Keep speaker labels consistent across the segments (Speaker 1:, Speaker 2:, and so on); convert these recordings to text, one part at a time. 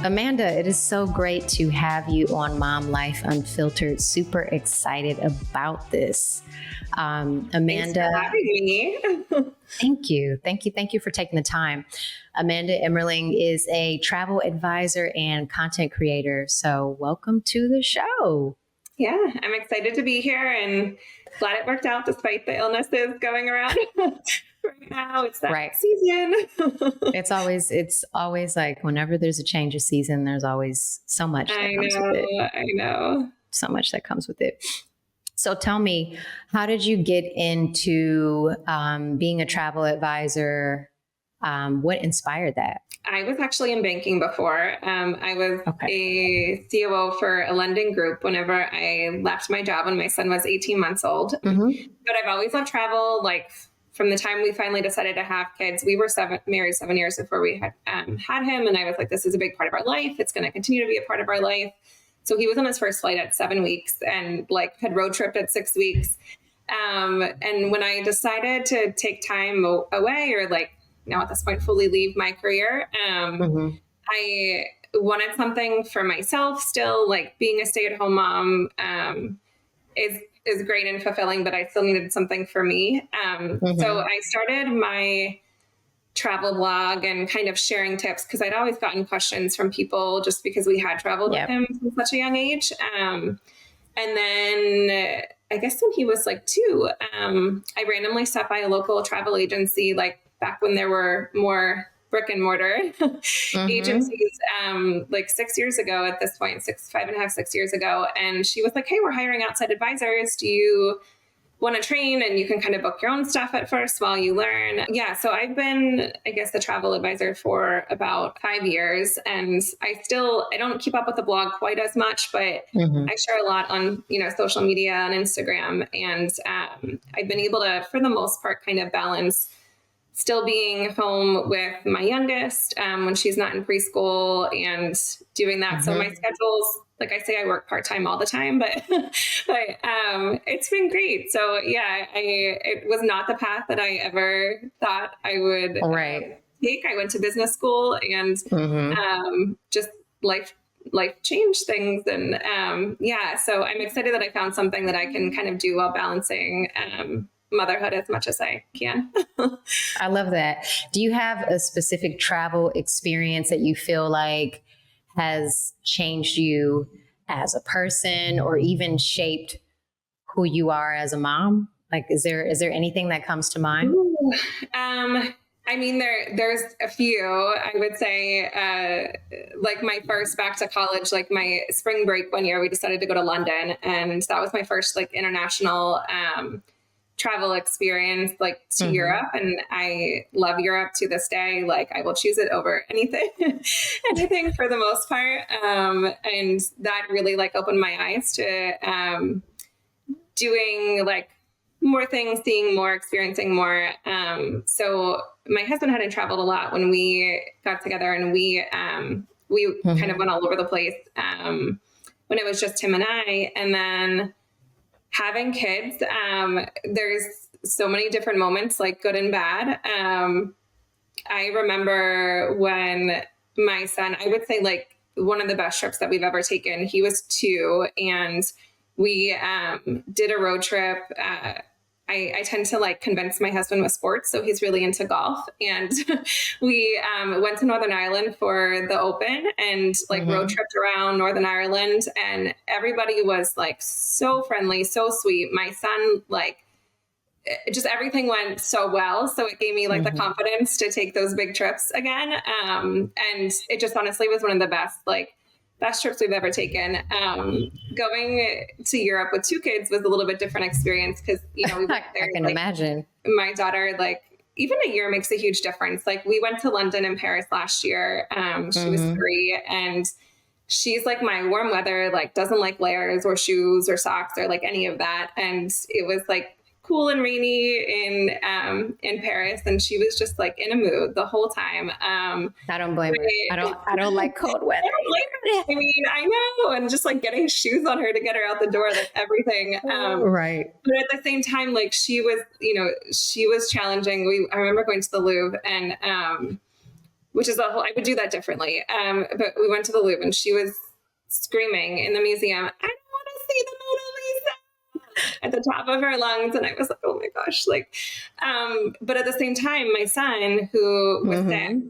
Speaker 1: Amanda, it is so great to have you on Mom Life Unfiltered. Super excited about this. Amanda,
Speaker 2: thanks for having me.
Speaker 1: Thank you. Thank you for taking the time. Amanda Emmerling is a travel advisor and content creator. So welcome to the show.
Speaker 2: Yeah, I'm excited to be here and glad it worked out despite the illnesses going around. Right now, it's that season.
Speaker 1: It's always like whenever there's a change of season, there's always so much that comes with it.
Speaker 2: I know.
Speaker 1: So much that comes with it. So tell me, how did you get into being a travel advisor? What inspired that?
Speaker 2: I was actually in banking before. I was a COO for a lending group whenever I left my job when my son was 18 months old. Mm-hmm. But I've always loved travel. Like from the time we finally decided to have kids, we were married 7 years before we had him. And I was like, this is a big part of our life. It's going to continue to be a part of our life. So he was on his first flight at 7 weeks and like had road tripped at 6 weeks. And when I decided to take time away or like, now at this point, fully leave my career, I wanted something for myself still, like being a stay-at-home mom is great and fulfilling, but I still needed something for me. So I started my travel blog and kind of sharing tips because I'd always gotten questions from people just because we had traveled with him from such a young age. And then I guess when he was like 2, I randomly stopped by a local travel agency, like back when there were more brick and mortar agencies, like 6 years ago at this point, 6 years ago. And she was like, hey, we're hiring outside advisors. Do you want to train? And you can kind of book your own stuff at first while you learn. Yeah. So I've been, I guess, the travel advisor for about 5 years. And I don't keep up with the blog quite as much, but I share a lot on, social media and Instagram. And I've been able to, for the most part, kind of balance still being home with my youngest when she's not in preschool and doing that. So my schedule's, like I say, I work part-time all the time, but it's been great. So yeah, it was not the path that I ever thought I would take. I went to business school and just life changed things. And so I'm excited that I found something that I can kind of do while balancing motherhood as much as I can.
Speaker 1: I love that. Do you have a specific travel experience that you feel like has changed you as a person or even shaped who you are as a mom? Like, is there anything that comes to mind?
Speaker 2: I mean, there's a few. I would say, like my first back to college, like my spring break one year, we decided to go to London, and that was my first like international travel experience, like to Europe. And I love Europe to this day. Like I will choose it over anything for the most part. And that really like opened my eyes to doing like more things, seeing more, experiencing more. So my husband hadn't traveled a lot when we got together, and we kind of went all over the place when it was just him and I. And then having kids, there's so many different moments, like good and bad. I remember when my son, I would say like one of the best trips that we've ever taken, he was 2 and we did a road trip. I tend to like convince my husband with sports, so he's really into golf. And we went to Northern Ireland for the Open and like road tripped around Northern Ireland, and everybody was like so friendly, so sweet. My son, like just everything went so well. So it gave me like the confidence to take those big trips again. And it just honestly was one of the best trips we've ever taken. Going to Europe with 2 kids was a little bit different experience because, we went there.
Speaker 1: I can imagine.
Speaker 2: My daughter, like, even a year makes a huge difference. Like, we went to London and Paris last year. She was 3, and she's like my warm weather, like, doesn't like layers or shoes or socks or like any of that. And it was like cool and rainy in Paris, and she was just like in a mood the whole time.
Speaker 1: I don't blame her. I don't like cold weather.
Speaker 2: I mean, I know, and just like getting shoes on her to get her out the door, like everything.
Speaker 1: Right.
Speaker 2: But at the same time, like she was challenging. I remember going to the Louvre, and which is I would do that differently. But we went to the Louvre and she was screaming in the museum, I don't want to see the Mona Lisa at the top of her lungs. And I was like, oh my gosh. Like, but at the same time, my son who was there,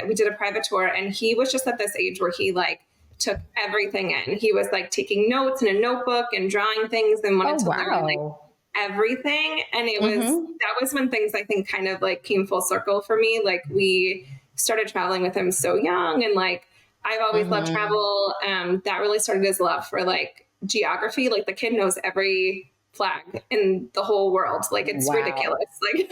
Speaker 2: we did a private tour and he was just at this age where he like took everything in. He was like taking notes in a notebook and drawing things and wanted to learn like everything. And it was, that was when things I think kind of like came full circle for me. Like we started traveling with him so young and like, I've always loved travel. That really started his love for like geography. Like the kid knows every flag in the whole world. Like it's ridiculous. Like,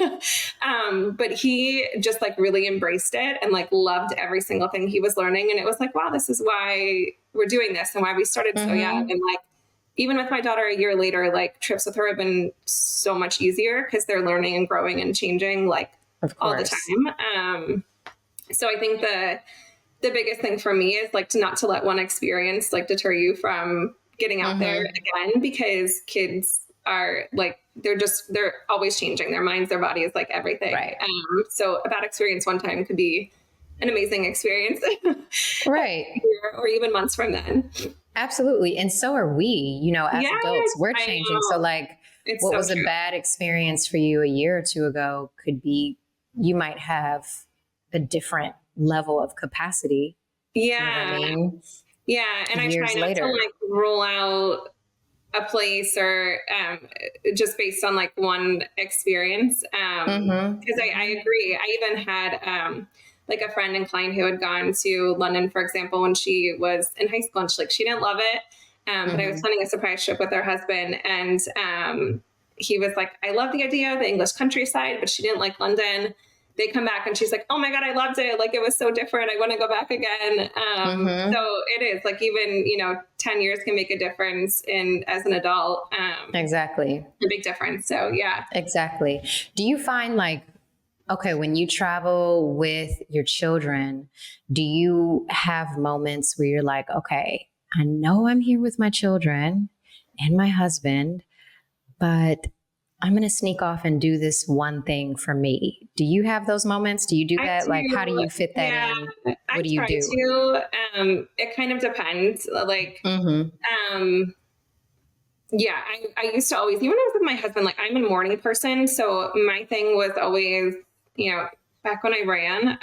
Speaker 2: but he just like really embraced it and like loved every single thing he was learning. And it was like, wow, this is why we're doing this and why we started so young. And like, even with my daughter a year later, like trips with her have been so much easier because they're learning and growing and changing like all the time. So I think the biggest thing for me is like not to let one experience like deter you from getting out there again, because kids are like, they're always changing their minds, their bodies, like everything. Right. So a bad experience one time could be an amazing experience. Right. Or even months from then.
Speaker 1: Absolutely. And so are we, you know, as adults, we're changing. So like what was a bad experience for you a year or two ago could be, you might have a different level of capacity.
Speaker 2: Yeah.
Speaker 1: You know what I mean?
Speaker 2: Yeah. And I try not to like rule out a place or just based on like one experience. Because I agree. I even had like a friend and client who had gone to London, for example, when she was in high school, and she didn't love it. But I was planning a surprise trip with her husband, and he was like, I love the idea of the English countryside, but she didn't like London. They come back and she's like, oh my God, I loved it. Like, it was so different. I want to go back again. So it is like, even, 10 years can make a difference as an adult.
Speaker 1: Exactly.
Speaker 2: A big difference. So yeah.
Speaker 1: Exactly. Do you find like, okay, when you travel with your children, do you have moments where you're like, okay, I know I'm here with my children and my husband, but I'm going to sneak off and do this one thing for me. Do you have those moments? Do you do that? Like, how do you fit that in? What do you do?
Speaker 2: It kind of depends. Like, yeah, I used to always, even when I was with my husband, like I'm a morning person. So my thing was always, back when I ran,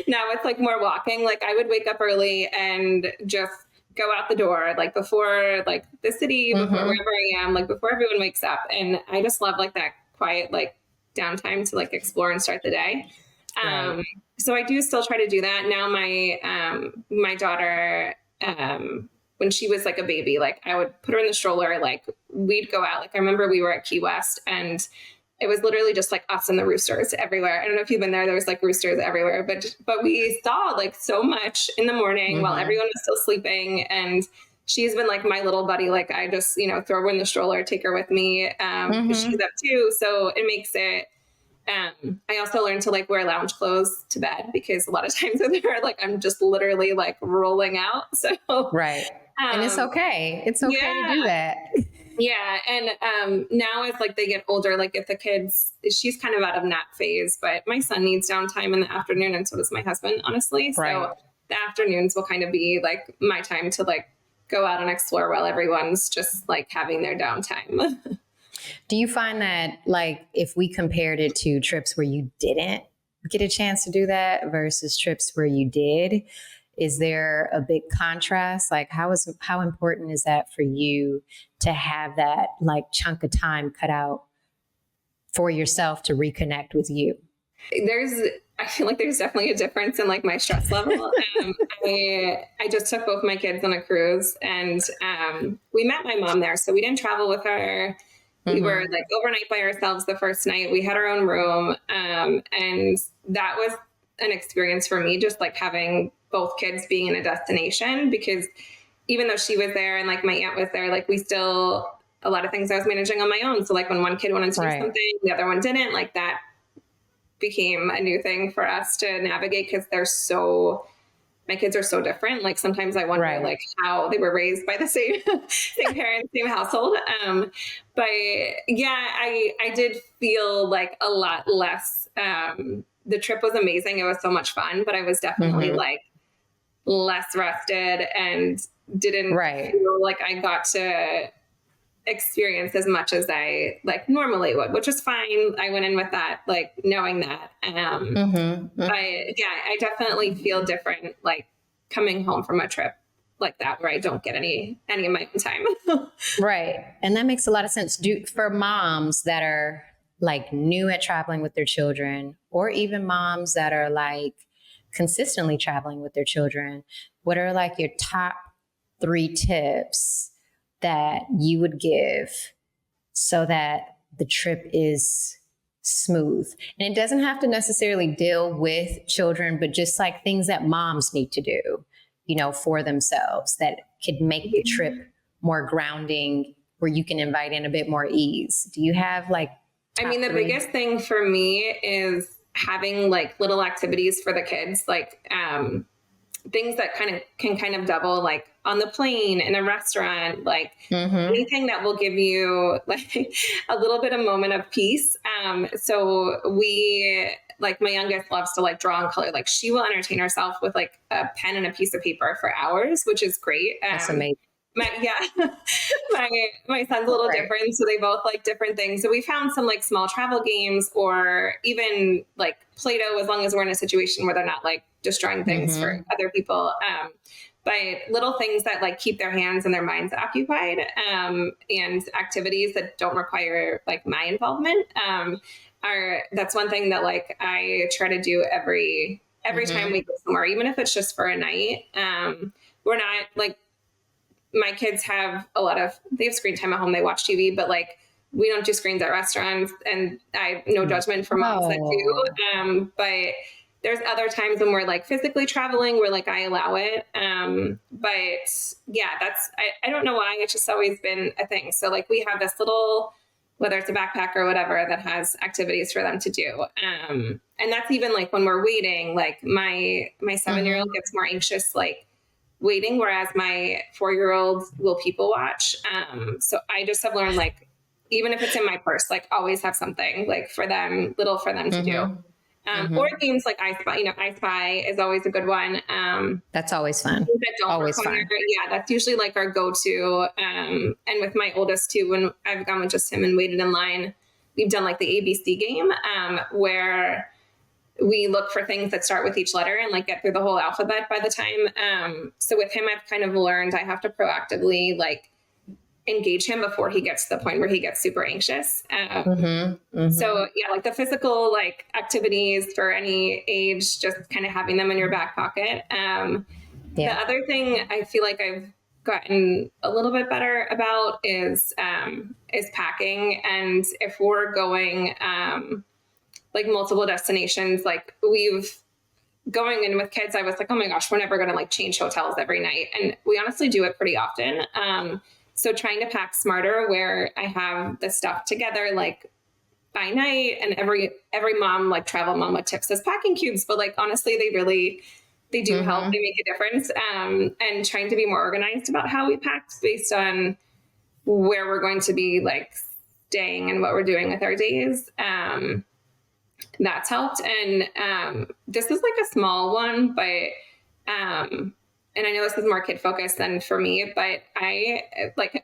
Speaker 2: now it's like more walking. Like I would wake up early and just go out the door, like before like the city, before wherever I am, like before everyone wakes up. And I just love like that quiet, like downtime to like explore and start the day. Right. So I do still try to do that. Now my daughter, when she was like a baby, like I would put her in the stroller, like we'd go out. Like I remember we were at Key West and it was literally just like us and the roosters everywhere. I don't know if you've been there. There was like roosters everywhere, but we saw like so much in the morning while everyone was still sleeping. And she's been like my little buddy. Like I just, throw her in the stroller, take her with me. 'Cause she's up too. So it makes it, I also learned to like wear lounge clothes to bed because a lot of times with her, like I'm just literally like rolling out. So,
Speaker 1: right. And it's okay. It's okay to do that.
Speaker 2: Yeah. And now as like they get older, like if the kids, she's kind of out of nap phase, but my son needs downtime in the afternoon and so does my husband, honestly. Right. So the afternoons will kind of be like my time to like go out and explore while everyone's just like having their downtime.
Speaker 1: Do you find that like if we compared it to trips where you didn't get a chance to do that versus trips where you did, is there a big contrast? Like how important is that for you to have that like chunk of time cut out for yourself to reconnect with you?
Speaker 2: I feel like there's definitely a difference in like my stress level. I just took both my kids on a cruise and we met my mom there. So we didn't travel with her. We were like overnight by ourselves the first night. We had our own room. And that was an experience for me, just like having both kids being in a destination, because even though she was there and like my aunt was there, like a lot of things I was managing on my own. So like when one kid wanted to do something, the other one didn't, like that became a new thing for us to navigate because my kids are so different. Like sometimes I wonder like how they were raised by the same parents, same household. But yeah, I did feel like a lot less the trip was amazing. It was so much fun, but I was definitely like less rested and didn't feel like I got to experience as much as I like normally would, which is fine. I went in with that, like knowing that. But yeah, I definitely feel different, like coming home from a trip like that where I don't get any of my own time.
Speaker 1: Right. And that makes a lot of sense. For moms that are like new at traveling with their children, or even moms that are like consistently traveling with their children, what are like your top 3 tips that you would give so that the trip is smooth? And it doesn't have to necessarily deal with children, but just like things that moms need to do, you know, for themselves that could make the trip more grounding, where you can invite in a bit more ease. Do you have like,
Speaker 2: I mean, the biggest thing for me is having like little activities for the kids, like things that can kind of double, like on the plane, in a restaurant, like anything that will give you like a little bit of moment of peace. So we, like my youngest loves to like draw and color. Like she will entertain herself with like a pen and a piece of paper for hours, which is great.
Speaker 1: That's amazing.
Speaker 2: My son's a little different, so they both like different things. So we found some like small travel games, or even like Play-Doh, as long as we're in a situation where they're not like destroying things for other people. But little things that like keep their hands and their minds occupied, and activities that don't require like my involvement, that's one thing that like I try to do every time we go somewhere, even if it's just for a night. We're not like, my kids have they have screen time at home. They watch TV, but like we don't do screens at restaurants, and I no judgment for moms that do. But there's other times when we're like physically traveling where like I allow it. But yeah, I don't know why, it's just always been a thing. So like we have this little, whether it's a backpack or whatever, that has activities for them to do. And that's even like when we're waiting, like my 7-year-old gets more anxious, like waiting, whereas my 4-year-old will people watch. So I just have learned, like, even if it's in my purse, like always have something like for them to do. Or games like I Spy, I Spy is always a good one.
Speaker 1: That's always fun. Always fun.
Speaker 2: Yeah, that's usually like our go-to. And with my oldest too, when I've gone with just him and waited in line, we've done like the ABC game, where we look for things that start with each letter and like get through the whole alphabet by the time. So with him, I've kind of learned I have to proactively like engage him before he gets to the point where he gets super anxious. So yeah, like the physical like activities for any age, just kind of having them in your back pocket. The other thing I feel like I've gotten a little bit better about is packing. And if we're going like multiple destinations, like going in with kids, I was like, oh my gosh, we're never going to like change hotels every night. And we honestly do it pretty often. So trying to pack smarter, where I have the stuff together, like by night, and every mom, like travel mom, with tips as packing cubes, but like, honestly, they do help. They make a difference. And trying to be more organized about how we packed based on where we're going to be like staying and what we're doing with our days. That's helped. And this is like a small one, but and I know this is more kid focused than for me, but I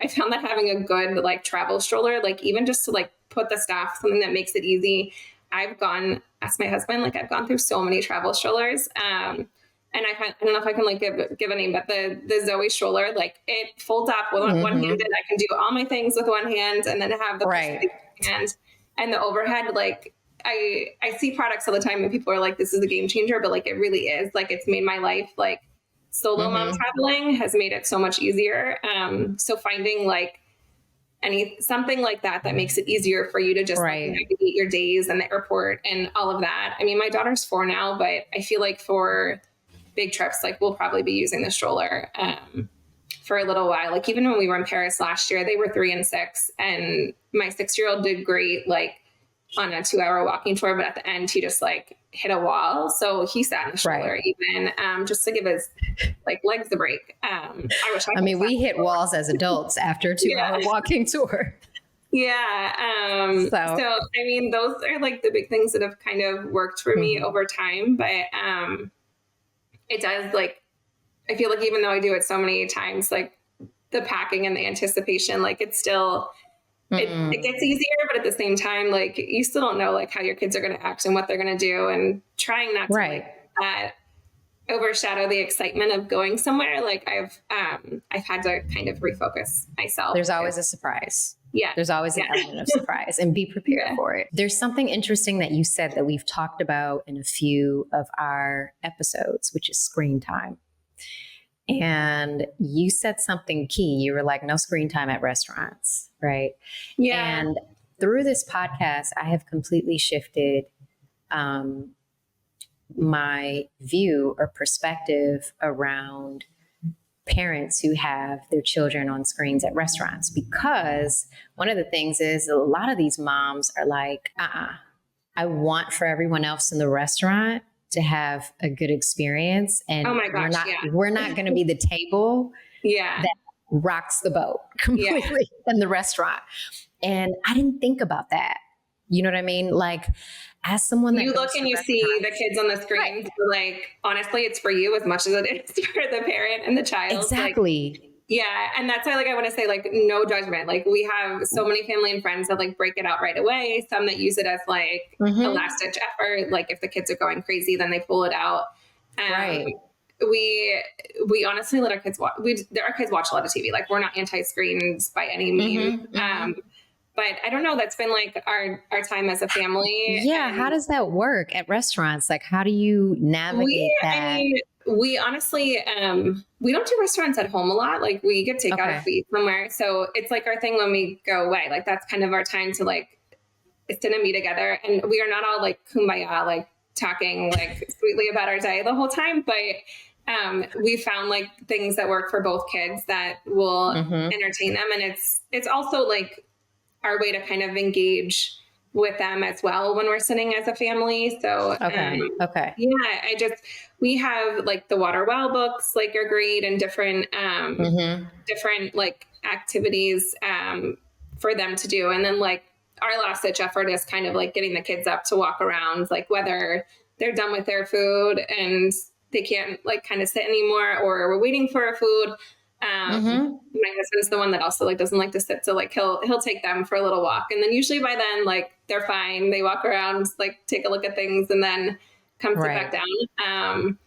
Speaker 2: found that having a good like travel stroller, like even just to like put the stuff, something that makes it easy. Ask my husband, like I've gone through so many travel strollers. And I don't know if I can like give a name, but the Zoe stroller, like it folds up with one-handed. I can do all my things with one hand, and then have the hand, and the overhead. Like I see products all the time and people are like, this is a game changer, but like it really is. Like it's made my life, like solo mom traveling has made it so much easier. So finding like something like that makes it easier for you to just like, navigate your days and the airport and all of that. I mean, my daughter's 4 now, but I feel like for big trips, like we'll probably be using the stroller for a little while. Like even when we were in Paris last year, they were 3 and 6, and my 6-year-old did great, like on a 2-hour walking tour, but at the end he just like hit a wall. So he sat in the stroller even, just to give his like legs a break. I mean,
Speaker 1: we hit walls as adults after a 2-hour walking tour.
Speaker 2: Yeah. So,
Speaker 1: So,
Speaker 2: I mean, those are like the big things that have kind of worked for me
Speaker 1: mhm.
Speaker 2: over time. But it does like, I feel like even though I do it so many times, like the packing and the anticipation, like it's still, it
Speaker 1: Mm,
Speaker 2: gets easier, but at the same time, like you still don't know like how your kids are going to act and what they're going to do, and trying not to
Speaker 1: right.
Speaker 2: like that overshadow the excitement of going somewhere. Like I've had to kind of refocus myself
Speaker 1: There's
Speaker 2: because
Speaker 1: always a surprise.
Speaker 2: yeah,
Speaker 1: There's always an
Speaker 2: yeah,
Speaker 1: element of surprise, and be prepared
Speaker 2: yeah,
Speaker 1: for it. There's something interesting that you said that we've talked about in a few of our episodes, which is screen time. And you said something key. You were like, no screen time at restaurants, right?
Speaker 2: yeah.
Speaker 1: And through this podcast, I have completely shifted um, my view or perspective around parents who have their children on screens at restaurants, because one of the things is a lot of these moms are like, I want for everyone else in the restaurant to have a good experience,
Speaker 2: Oh
Speaker 1: and
Speaker 2: my
Speaker 1: we're
Speaker 2: gosh,
Speaker 1: not
Speaker 2: yeah,
Speaker 1: we're not going to be the table
Speaker 2: yeah,
Speaker 1: that rocks the boat
Speaker 2: yeah.
Speaker 1: completely in the restaurant. And I didn't think about that. You know what I mean? Like, as someone that
Speaker 2: You look
Speaker 1: goes to
Speaker 2: and you see the
Speaker 1: restaurants,
Speaker 2: kids on the
Speaker 1: right?
Speaker 2: screen. So like, honestly, it's for you as much as it is for the parent and the child. Like,
Speaker 1: Exactly.
Speaker 2: yeah. And that's why, like, I want to say, like, no judgment. Like, we have so many family and friends that, like, break it out right away. Some that use it as, like, a
Speaker 1: Hmm.
Speaker 2: last ditch effort. Like, if the kids are going crazy, then they pull it out. Um,
Speaker 1: Right.
Speaker 2: we honestly let our kids watch. Our kids watch a lot of TV. Like, we're not anti screens by any means.
Speaker 1: Hmm. Hmm.
Speaker 2: But I don't know. That's been like our time as a family,
Speaker 1: Yeah. How
Speaker 2: and
Speaker 1: does that work at restaurants? Like, how do you navigate
Speaker 2: I
Speaker 1: that?
Speaker 2: mean, we honestly, we don't do restaurants at home a lot. Like we get takeout if
Speaker 1: Okay.
Speaker 2: we eat somewhere. So it's like our thing when we go away. Like that's kind of our time to like sit and be together. And we are not all like kumbaya, like talking like sweetly about our day the whole time. But we found like things that work for both kids that will
Speaker 1: Hmm.
Speaker 2: entertain them. And it's also like our way to kind of engage with them as well when we're sitting as a family. So,
Speaker 1: Okay. Okay.
Speaker 2: yeah, we have like the water well books, like are great, and
Speaker 1: Hmm.
Speaker 2: different like activities, for them to do. And then like our last ditch effort is kind of like getting the kids up to walk around, like whether they're done with their food and they can't like kind of sit anymore, or we're waiting for our food.
Speaker 1: Hmm.
Speaker 2: My husband's the one that also like doesn't like to sit, so like he'll take them for a little walk, and then usually by then like they're fine. They walk around, like take a look at things, and then come sit back
Speaker 1: Right.
Speaker 2: down.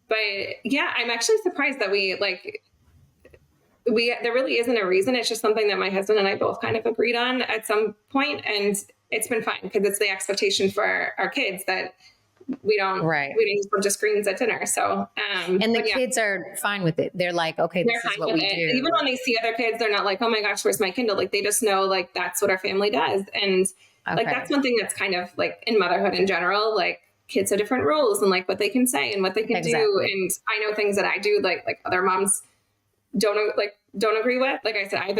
Speaker 2: But yeah, I'm actually surprised that we there really isn't a reason. It's just something that my husband and I both kind of agreed on at some point, and it's been fine because it's the expectation for our kids that
Speaker 1: Right.
Speaker 2: we don't use a bunch of screens at dinner. So,
Speaker 1: And the
Speaker 2: but yeah,
Speaker 1: kids are fine with it. They're like, okay,
Speaker 2: they're
Speaker 1: this is
Speaker 2: fine
Speaker 1: what
Speaker 2: with
Speaker 1: we
Speaker 2: it. Even
Speaker 1: do.
Speaker 2: when they see other kids, they're not like, oh my gosh, where's my Kindle? Like they just know like that's what our family does. And like that's
Speaker 1: Okay.
Speaker 2: one thing that's kind of like in motherhood in general, like kids have different rules and like what they can say and what they can do.
Speaker 1: Exactly.
Speaker 2: And I know things that I do like other moms don't agree with. Like I said, I've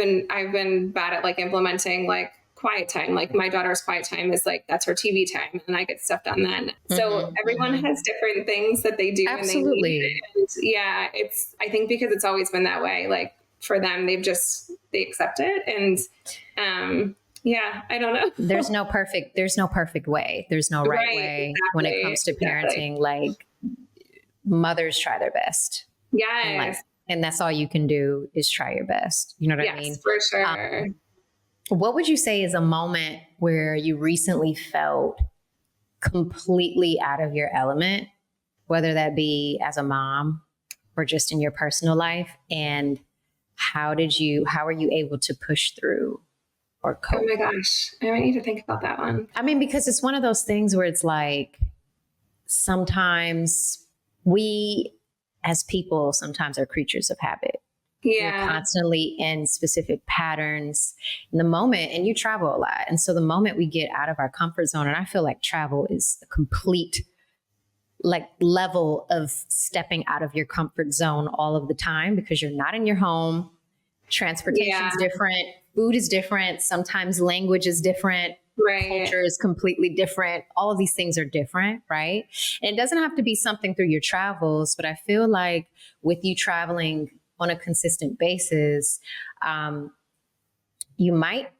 Speaker 2: been bad at like implementing like quiet time. Like my daughter's quiet time is like that's her TV time, and I get stuff done then. So
Speaker 1: Hmm.
Speaker 2: everyone
Speaker 1: Hmm.
Speaker 2: has different things that they do and they need.
Speaker 1: Absolutely.
Speaker 2: And yeah, it's I think because it's always been that way. Like for them, they accept it, and yeah, I don't know.
Speaker 1: There's no perfect way. There's no right
Speaker 2: Right?
Speaker 1: way when it
Speaker 2: Exactly.
Speaker 1: comes to
Speaker 2: Exactly.
Speaker 1: parenting. Like, mothers try their best, and like,
Speaker 2: Yes.
Speaker 1: and that's all you can do is try your best. You know what I
Speaker 2: Yes,
Speaker 1: mean?
Speaker 2: for
Speaker 1: Um,
Speaker 2: sure.
Speaker 1: what would you say is a moment where you recently felt completely out of your element, whether that be as a mom or just in your personal life? And how are you able to push through or
Speaker 2: Oh my
Speaker 1: cope?
Speaker 2: gosh, I might need to think about that one.
Speaker 1: I mean, because it's one of those things where it's like sometimes we as people sometimes are creatures of habit. We're
Speaker 2: Yeah.
Speaker 1: constantly in specific patterns in the moment, and you travel a lot. And so the moment we get out of our comfort zone, and I feel like travel is a complete like level of stepping out of your comfort zone all of the time because you're not in your home.
Speaker 2: Yeah.
Speaker 1: Transportation's different, food is different, sometimes language is different,
Speaker 2: Right.
Speaker 1: culture is completely different. All of these things are different, right? And it doesn't have to be something through your travels, but I feel like with you traveling on a consistent basis, you might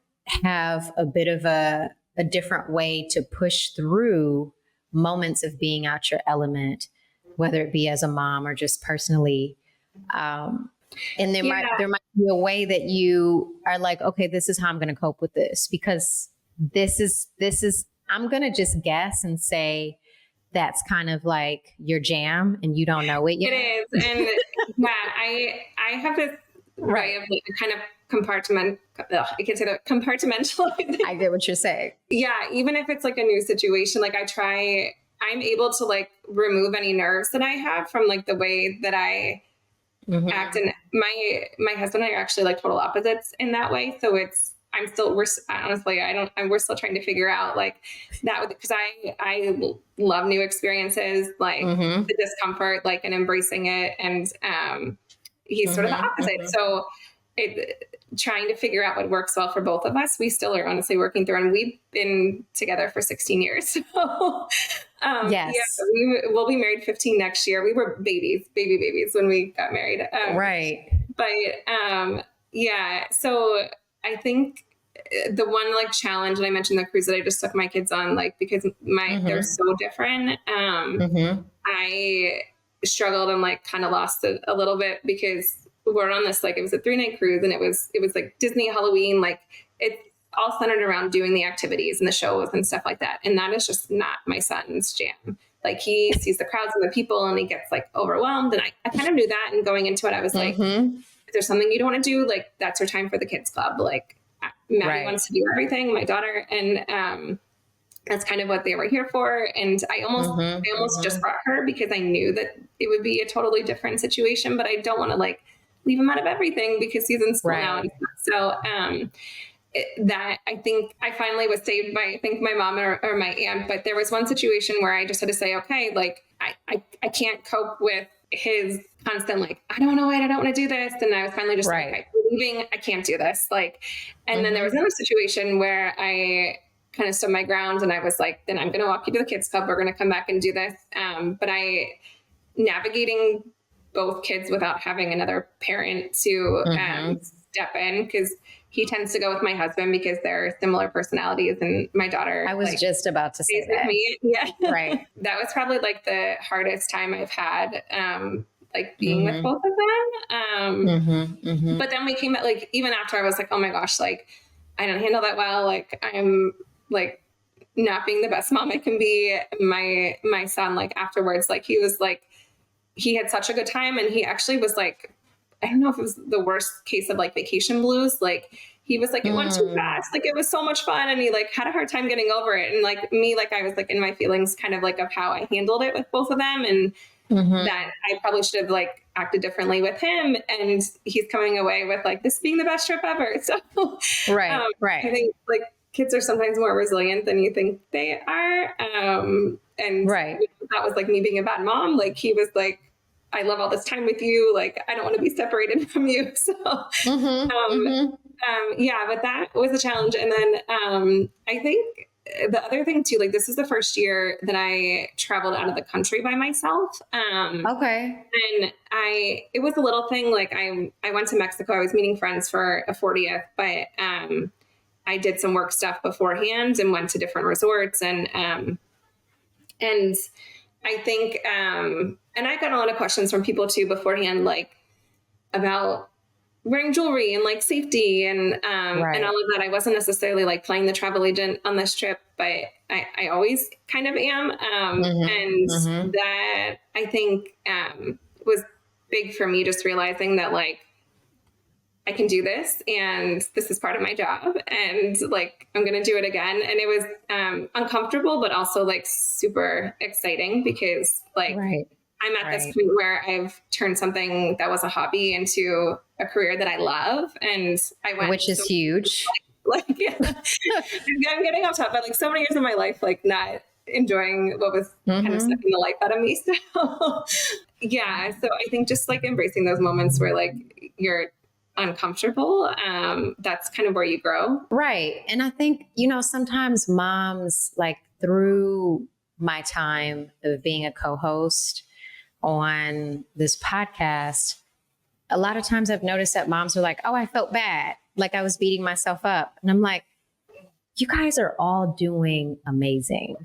Speaker 1: have a bit of a different way to push through moments of being out your element, whether it be as a mom or just personally. And there might be a way that you are like, okay, this is how I'm going to cope with this, because this is, I'm going to just guess and say that's kind of like your jam and you don't know it yet.
Speaker 2: It is. And I have this way of like kind of compartmentalizing.
Speaker 1: I get what you're saying.
Speaker 2: Yeah. Even if it's like a new situation, like I'm able to like remove any nerves that I have from like the way that I act. And my husband and I are actually like total opposites in that way. So we're still trying to figure out like that, because I love new experiences, like the discomfort, like, and embracing it. And he's sort of the opposite. So trying to figure out what works well for both of us. We still are honestly working through, and we've been together for 16 years. So
Speaker 1: yes.
Speaker 2: Yeah, we'll be married 15 next year. We were baby babies when we got married.
Speaker 1: Right.
Speaker 2: But yeah, so I think the one like challenge, and I mentioned the cruise that I just took my kids on, like, because they're so different. I struggled and like kind of lost it a little bit, because we're on this, like, it was a 3-night cruise, and it was like Disney Halloween, like it's all centered around doing the activities and the shows and stuff like that. And that is just not my son's jam. Like, he sees the crowds and the people and he gets like overwhelmed. And I kind of knew that. And going into it, I was like, if there's something you don't want to do, like, that's your time for the kids club. Like, Maddie wants to do everything, my daughter. And that's kind of what they were here for. And I almost just brought her because I knew that it would be a totally different situation, but I don't want to like leave him out of everything because he's in school now. And so, that I think I finally was saved by, I think, my mom or my aunt. But there was one situation where I just had to say, okay, like I can't cope with his constant, like, I don't know it, I don't want to do this. And I was finally just like, I'm leaving, I can't do this. Like, and then there was another situation where I kind of stood my ground and I was like, then I'm going to walk you to the kids club. We're going to come back and do this. But navigating both kids without having another parent to step in, because he tends to go with my husband because they're similar personalities, and my daughter.
Speaker 1: I was just about to say that.
Speaker 2: Me. Yeah.
Speaker 1: Right.
Speaker 2: That was probably like the hardest time I've had, like being with both of them. But then we came at, like, even after, I was like, oh my gosh, like I don't handle that well. Like, I'm like not being the best mom I can be. My son, like, afterwards, like, he was like, he had such a good time, and he actually was like, I don't know if it was the worst case of like vacation blues. Like, he was like, it went too fast. Like, it was so much fun. And he like had a hard time getting over it. And like me, like, I was like in my feelings kind of like of how I handled it with both of them. And that I probably should have like acted differently with him. And he's coming away with like this being the best trip ever. So
Speaker 1: right.
Speaker 2: I think like kids are sometimes more resilient than you think they are. And that was like me being a bad mom. Like, he was like, I love all this time with you. Like, I don't want to be separated from you. So, yeah, but that was a challenge. And then, I think the other thing too, like, this is the first year that I traveled out of the country by myself.
Speaker 1: Okay.
Speaker 2: And it was a little thing. Like, I went to Mexico. I was meeting friends for a 40th, but, I did some work stuff beforehand and went to different resorts and I think, and I got a lot of questions from people too beforehand, like about wearing jewelry and like safety and all of that. I wasn't necessarily like playing the travel agent on this trip, but I always kind of am. And that I think, was big for me, just realizing that like, I can do this and this is part of my job and like, I'm going to do it again. And it was uncomfortable, but also like super exciting because like I'm at this point where I've turned something that was a hobby into a career that I love. And I went,
Speaker 1: which is huge.
Speaker 2: Like, yeah, I'm getting off top, but like so many years of my life, like not enjoying what was kind of sucking the life out of me. So yeah. So I think just like embracing those moments where like you're uncomfortable, that's kind of where you grow.
Speaker 1: Right. And I think, sometimes moms, like through my time of being a co-host on this podcast, a lot of times I've noticed that moms are like, oh, I felt bad. Like I was beating myself up. And I'm like, you guys are all doing amazing.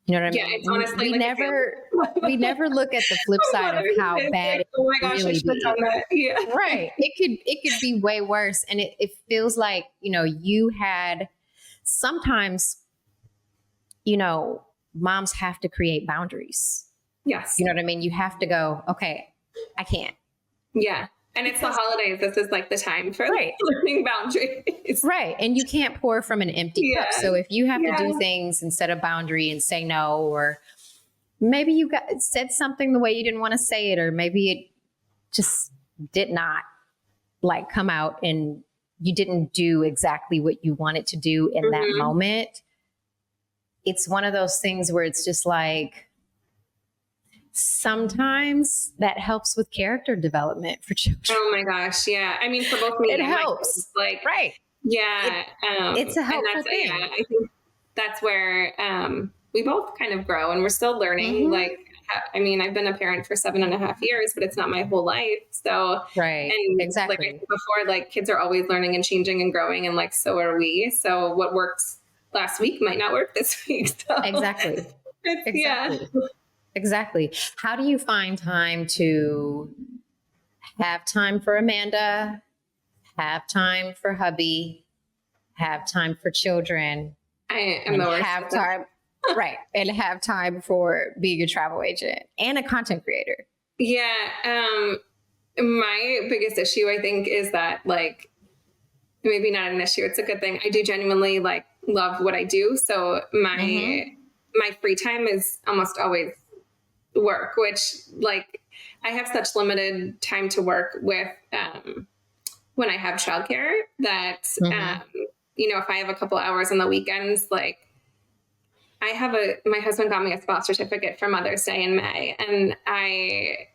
Speaker 1: You know what I mean?
Speaker 2: Yeah, it's honestly
Speaker 1: we never look at the flip side of how bad it
Speaker 2: oh my gosh,
Speaker 1: really
Speaker 2: I should have done that. Yeah.
Speaker 1: Right. It could be way worse. And it feels like, you had sometimes, moms have to create boundaries.
Speaker 2: Yes.
Speaker 1: You know what I mean? You have to go, okay, I can't.
Speaker 2: Yeah. And it's the holidays. This is like the time for learning boundaries.
Speaker 1: Right. And you can't pour from an empty cup. So if you have to do things and set a boundary and say no, or maybe you said something the way you didn't want to say it, or maybe it just did not come out and you didn't do exactly what you wanted to do in that moment. It's one of those things where it's just like, sometimes that helps with character development for children.
Speaker 2: Oh my gosh. Yeah. I mean, for both me and
Speaker 1: helps.
Speaker 2: right. Yeah.
Speaker 1: It's a helpful thing.
Speaker 2: Yeah, I think that's where we both kind of grow, and we're still learning. I mean, I've been a parent for 7.5 years, but it's not my whole life. So, and
Speaker 1: exactly.
Speaker 2: Like I said before, kids are always learning and changing and growing, and so are we. So what worked last week might not work this week. So
Speaker 1: exactly.
Speaker 2: Yeah.
Speaker 1: Exactly. How do you find time to have time for Amanda, have time for hubby, have time for children?
Speaker 2: I am the worst.
Speaker 1: Have time, right. And have time for being a travel agent and a content creator.
Speaker 2: Yeah. My biggest issue, I think, is that maybe not an issue. It's a good thing. I do genuinely love what I do. So my free time is almost always work, which I have such limited time to work with when I have childcare that if I have a couple hours on the weekends, my husband got me a spa certificate for Mother's Day in May, and I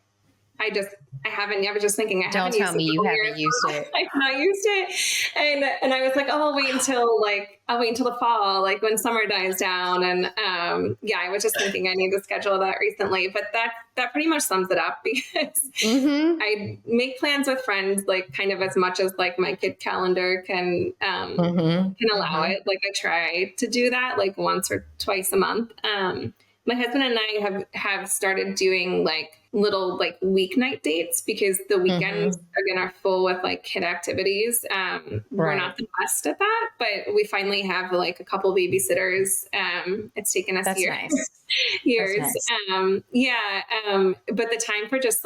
Speaker 2: was just thinking,
Speaker 1: don't tell me you haven't used it.
Speaker 2: I've not used it. And I was like, oh, I'll wait until the fall, when summer dies down. And I was just thinking I need to schedule that recently, but that pretty much sums it up, because I make plans with friends, kind of as much as my kid calendar can allow it. I try to do that once or twice a month. My husband and I have started doing little weeknight dates, because the weekends again are full with kid activities. We're not the best at that, but we finally have a couple babysitters. It's taken us years. But the time for just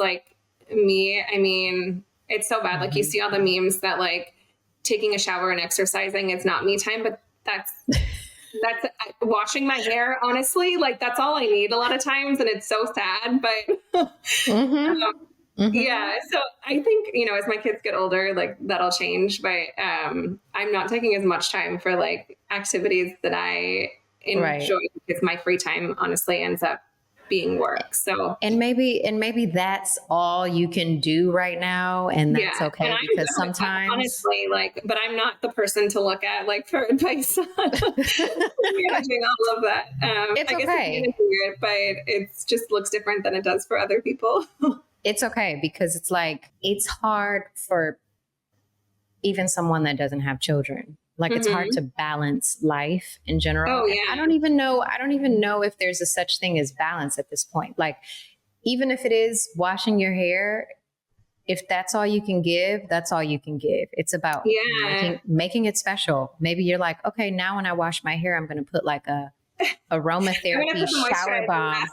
Speaker 2: me, I mean, it's so bad. You see all the memes that taking a shower and exercising is not me time, but that's washing my hair, honestly. That's all I need a lot of times, and it's so sad, but yeah. So I think, as my kids get older, that'll change, but I'm not taking as much time for activities that I enjoy, because my free time honestly ends up being work. So and maybe that's all you can do right now, and that's okay, because sometimes honestly, but I'm not the person to look at for advice on managing all of that.
Speaker 1: It's okay,
Speaker 2: but it just looks different than it does for other people.
Speaker 1: It's okay, because it's hard for even someone that doesn't have children. It's hard to balance life in general.
Speaker 2: Oh, yeah.
Speaker 1: I don't even know if there's a such thing as balance at this point. Even if it is washing your hair, if that's all you can give, that's all you can give. It's about making it special. Maybe you're okay, now when I wash my hair, I'm going to put a aromatherapy shower bomb.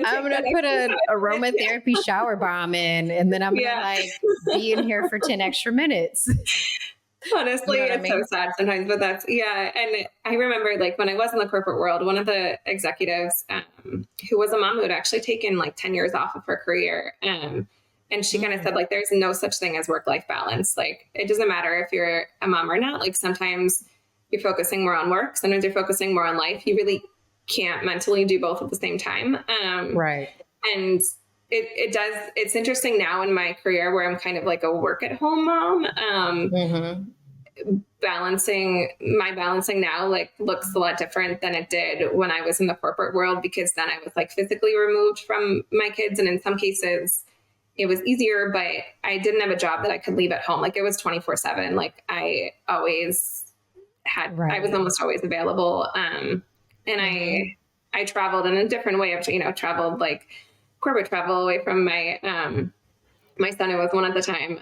Speaker 1: I'm going to put an aromatherapy shower bomb in, and then I'm going to be in here for 10 extra minutes.
Speaker 2: Honestly, it's so sad sometimes, but that's, And I remember when I was in the corporate world, one of the executives who was a mom who had actually taken 10 years off of her career. And she kind of said, there's no such thing as work-life balance. It doesn't matter if you're a mom or not. Sometimes you're focusing more on work. Sometimes you're focusing more on life. You really can't mentally do both at the same time.
Speaker 1: Right.
Speaker 2: And it's interesting now in my career where I'm kind of a work at home mom. Balancing now looks a lot different than it did when I was in the corporate world, because then I was physically removed from my kids. And in some cases it was easier, but I didn't have a job that I could leave at home. It was 24/7. I always I was almost always available. And I traveled in a different way. I've, traveled like corporate travel away from my, my son, who was one at the time,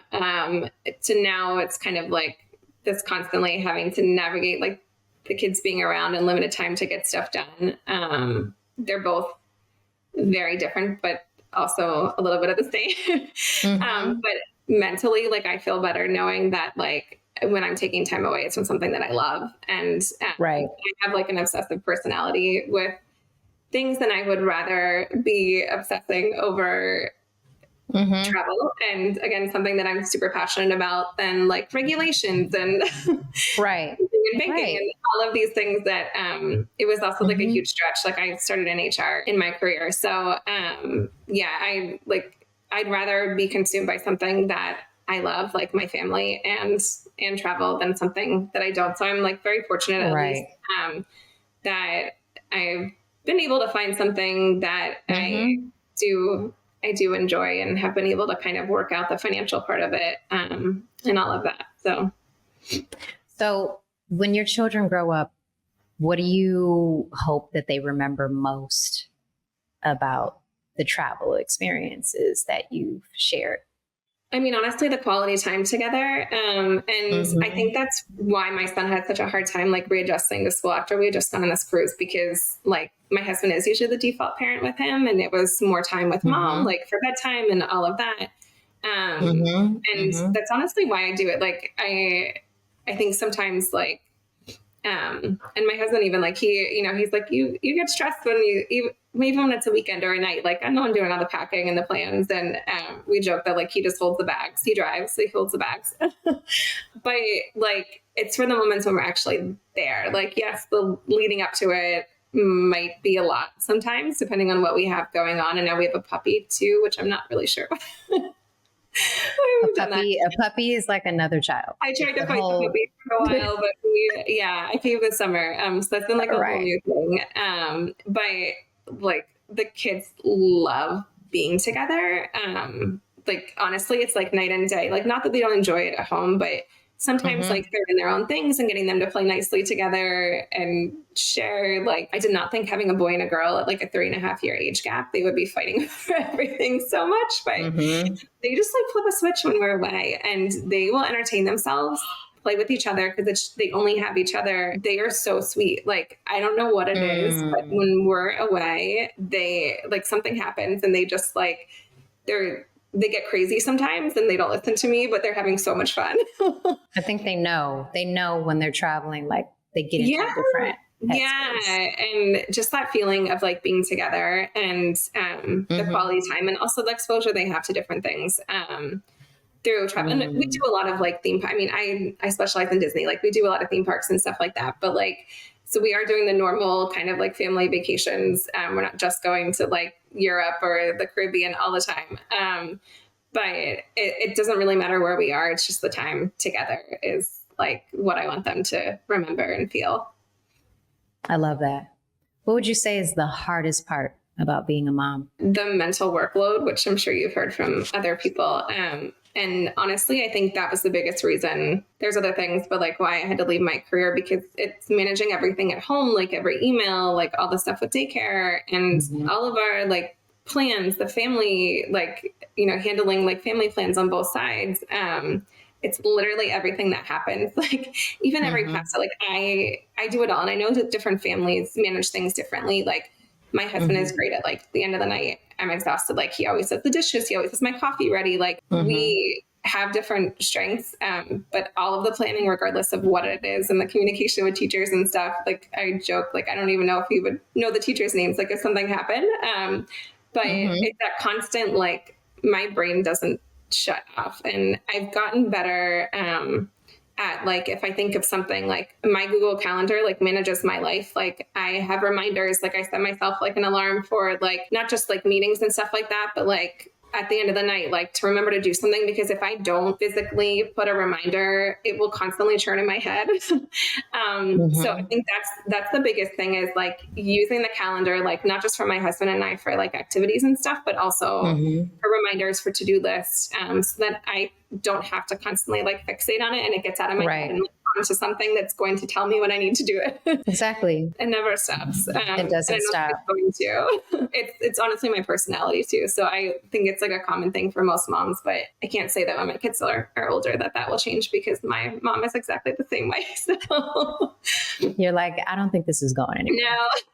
Speaker 2: to now it's kind of like this constantly having to navigate like the kids being around and limited time to get stuff done. They're both very different, but also a little bit of the same. But mentally, like, I feel better knowing that, like, when I'm taking time away, it's from something that I love. And I have like an obsessive personality with things, and I would rather be obsessing over travel. And again, something that I'm super passionate about than like regulations and and banking and all of these things that, it was also like a huge stretch. Like, I started in HR in my career. So, I'd rather be consumed by something that I love, like my family and travel, than something that I don't. So I'm like very fortunate at least, that I've been able to find something that I do enjoy, and have been able to kind of work out the financial part of it, and all of that. So
Speaker 1: when your children grow up, what do you hope that they remember most about the travel experiences that you've shared?
Speaker 2: I mean, honestly, the quality time together. And I think that's why my son had such a hard time, like, readjusting to school after we had just gone on this cruise, because like my husband is usually the default parent with him, and it was more time with mom, like for bedtime and all of that. And that's honestly why I do it. Like, I think sometimes, like, and my husband, even like, he's like, you get stressed when maybe when it's a weekend or a night, like I'm the one doing all the packing and the plans. And we joke that like he just holds the bags. He drives, so he holds the bags. But like, it's for the moments when we're actually there. Like, yes, the leading up to it might be a lot sometimes, depending on what we have going on. And now we have a puppy too, which I'm not really sure.
Speaker 1: A puppy is like another child.
Speaker 2: I tried to fight the puppy for a while, but I came this summer. So that's been like a whole new thing. But like, the kids love being together. Like, honestly, it's like night and day. Like, not that they don't enjoy it at home, but sometimes like they're in their own things, and getting them to play nicely together and share. Like, I did not think having a boy and a girl at like a 3.5-year age gap, they would be fighting for everything so much, but they just like flip a switch when we're away, and they will entertain themselves, play with each other, because they only have each other. They are so sweet. Like, I don't know what it is, but when we're away, they like, something happens, and they just like, they get crazy sometimes, and they don't listen to me, but they're having so much fun.
Speaker 1: I think they know when they're traveling, like they get into a different headspace.
Speaker 2: And just that feeling of like being together, and the quality time, and also the exposure they have to different things through travel. And we do a lot of like theme. I mean, I specialize in Disney. Like, we do a lot of theme parks and stuff like that. But like, so we are doing the normal kind of like family vacations. We're not just going to like Europe or the Caribbean all the time. But it doesn't really matter where we are. It's just the time together is like what I want them to remember and feel.
Speaker 1: I love that. What would you say is the hardest part about being a mom?
Speaker 2: The mental workload, which I'm sure you've heard from other people. And honestly, I think that was the biggest reason. There's other things, but like, why I had to leave my career, because it's managing everything at home, like every email, like all the stuff with daycare, and all of our like plans, the family, like, handling like family plans on both sides. It's literally everything that happens. Like, even every pasta, like I do it all. And I know that different families manage things differently. Like, my husband is great at like the end of the night, I'm exhausted. Like, he always does the dishes. He always has my coffee ready. Like, we have different strengths, but all of the planning, regardless of what it is, and the communication with teachers and stuff. Like, I joke, like, I don't even know if he would know the teachers' names, like if something happened. But it's that constant, like, my brain doesn't shut off. And I've gotten better, at like, if I think of something, like my Google Calendar, like, manages my life. Like, I have reminders, like I set myself like an alarm for like, not just like meetings and stuff like that, but like at the end of the night, like to remember to do something, because if I don't physically put a reminder, it will constantly churn in my head. So I think that's the biggest thing, is like using the calendar, like not just for my husband and I for like activities and stuff, but also for reminders, for to-do lists, so that I don't have to constantly like fixate on it, and it gets out of my head and like, onto something that's going to tell me when I need to do it.
Speaker 1: Exactly.
Speaker 2: It never stops.
Speaker 1: It
Speaker 2: And I don't
Speaker 1: doesn't
Speaker 2: think
Speaker 1: stop.
Speaker 2: it's going to. It's honestly my personality too. So I think it's like a common thing for most moms, but I can't say that when my kids are older that will change, because my mom is exactly the same way. So
Speaker 1: You're like, I don't think this is going anywhere.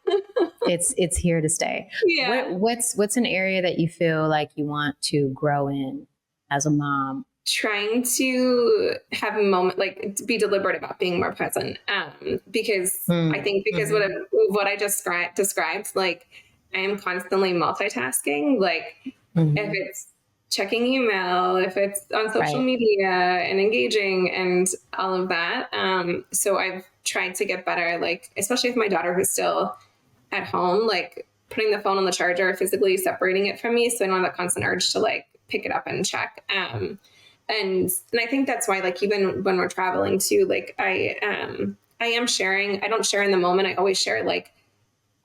Speaker 2: no.
Speaker 1: It's here to stay.
Speaker 2: Yeah.
Speaker 1: What's an area that you feel like you want to grow in as a mom?
Speaker 2: Trying to have a moment, like to be deliberate about being more present. Because I think because what I just described, like I am constantly multitasking. Like if it's checking email, if it's on social media and engaging and all of that. So I've tried to get better, like, especially with my daughter who's still at home, like putting the phone on the charger, physically separating it from me. So I don't have that constant urge to like pick it up and check. And I think that's why, like, even when we're traveling too, like I am sharing, I don't share in the moment. I always share like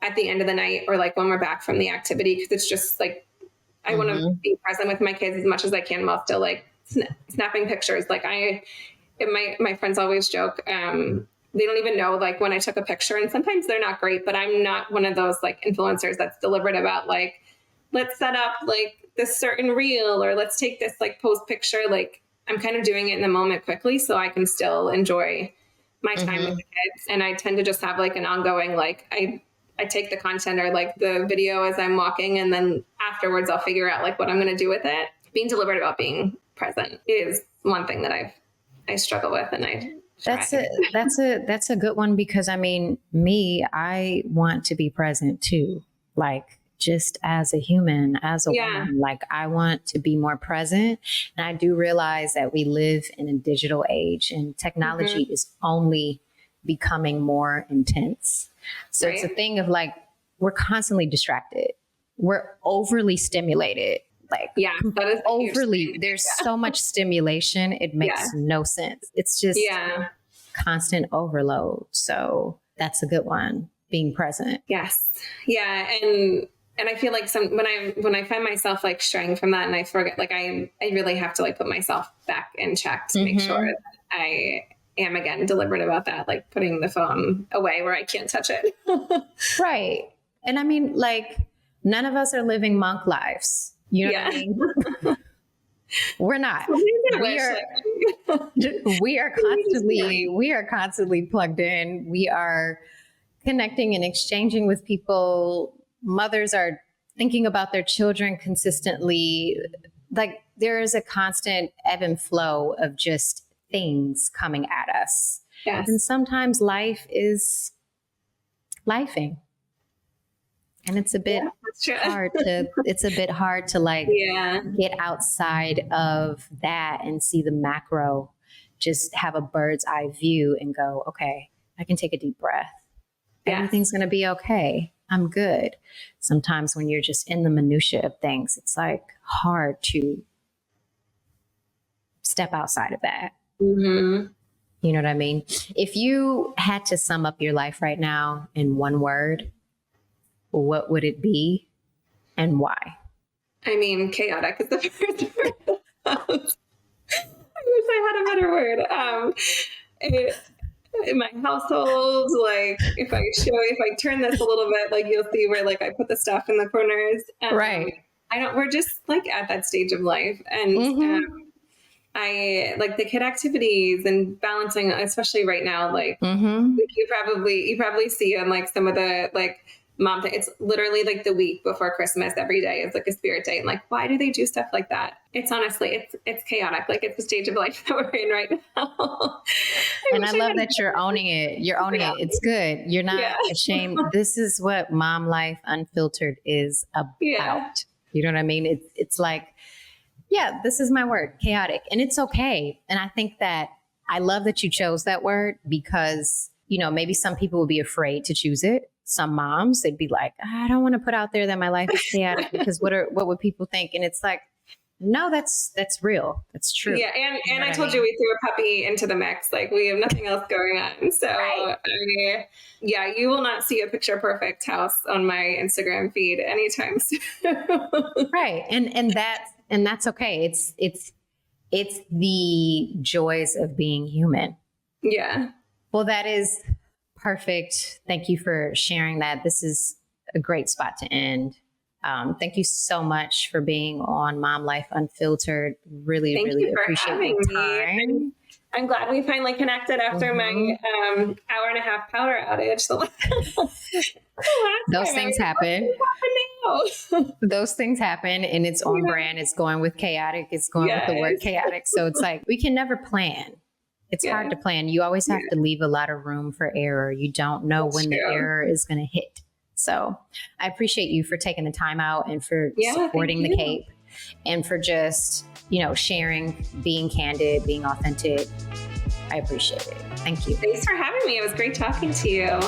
Speaker 2: at the end of the night or like when we're back from the activity. Cause it's just like, I want to be present with my kids as much as I can while still like snapping pictures. Like my friends always joke, they don't even know like when I took a picture, and sometimes they're not great, but I'm not one of those like influencers that's deliberate about like, let's set up like this certain reel, or let's take this like post picture. Like I'm kind of doing it in the moment quickly so I can still enjoy my time with the kids. And I tend to just have like an ongoing, like I take the content or like the video as I'm walking, and then afterwards I'll figure out like what I'm going to do with it. Being deliberate about being present is one thing that I struggle with, and
Speaker 1: that's a good one, because I mean, I want to be present too. Like just as a human, as a woman, like I want to be more present. And I do realize that we live in a digital age, and technology is only becoming more intense. So it's a thing of like, we're constantly distracted. We're overly stimulated. Like
Speaker 2: that is
Speaker 1: overly, there's so much stimulation. It makes no sense. It's just constant overload. So that's a good one. Being present.
Speaker 2: Yes. Yeah. And I feel like when I find myself like straying from that and I forget, like I really have to like put myself back in check to make sure that I am again deliberate about that, like putting the phone away where I can't touch it.
Speaker 1: Right. And I mean, like none of us are living monk lives. You know what I mean? We're not. We are constantly plugged in. We are connecting and exchanging with people. Mothers are thinking about their children consistently. Like there is a constant ebb and flow of just things coming at us.
Speaker 2: Yes.
Speaker 1: And sometimes life is lifing. And it's a bit hard to like get outside of that and see the macro, just have a bird's eye view and go, okay, I can take a deep breath. Everything's going to be okay. I'm good. Sometimes when you're just in the minutia of things, it's like hard to step outside of that.
Speaker 2: Mm-hmm.
Speaker 1: You know what I mean? If you had to sum up your life right now in one word, what would it be and why?
Speaker 2: I mean, chaotic is the first word. I wish I had a better word. In my household, like if I turn this a little bit, like you'll see where like I put the stuff in the corners.
Speaker 1: Right.
Speaker 2: We're just like at that stage of life. And I like the kid activities and balancing, especially right now, like you probably see on like some of the like mom, it's literally like the week before Christmas, every day is like a spirit day. And like, why do they do stuff like that? It's honestly, it's chaotic. Like it's the stage of life that we're in right now.
Speaker 1: And I love that you're owning it. You're owning it. It's good. You're not ashamed. This is what Mom Life Unfiltered is about. You know what I mean? It's like, this is my word, chaotic. And it's okay. And I think that I love that you chose that word because, you know, maybe some people would be afraid to choose it. Some moms, they'd be like, I don't want to put out there that my life is chaotic because what would people think? And it's like, no, that's real. That's true.
Speaker 2: Yeah. And I told you we threw a puppy into the mix. Like we have nothing else going on. So you will not see a picture perfect house on my Instagram feed anytime soon.
Speaker 1: Right. And that's okay. It's the joys of being human.
Speaker 2: Yeah.
Speaker 1: Well, that is perfect. Thank you for sharing that. This is a great spot to end. Thank you so much for being on Mom Life Unfiltered. Really,
Speaker 2: Thank
Speaker 1: really
Speaker 2: you for
Speaker 1: appreciate
Speaker 2: having
Speaker 1: your
Speaker 2: me.
Speaker 1: time.
Speaker 2: I'm glad we finally connected after my hour and a half power outage.
Speaker 1: Those things happen. Those things happen, and it's on brand. It's going with chaotic. It's going with the word chaotic. So it's like, we can never plan. It's hard to plan. You always have to leave a lot of room for error. You don't know when the error is going to hit. So I appreciate you for taking the time out and for supporting the Cape, and for just, sharing, being candid, being authentic. I appreciate it. Thank you.
Speaker 2: Thanks for having me. It was great talking to you.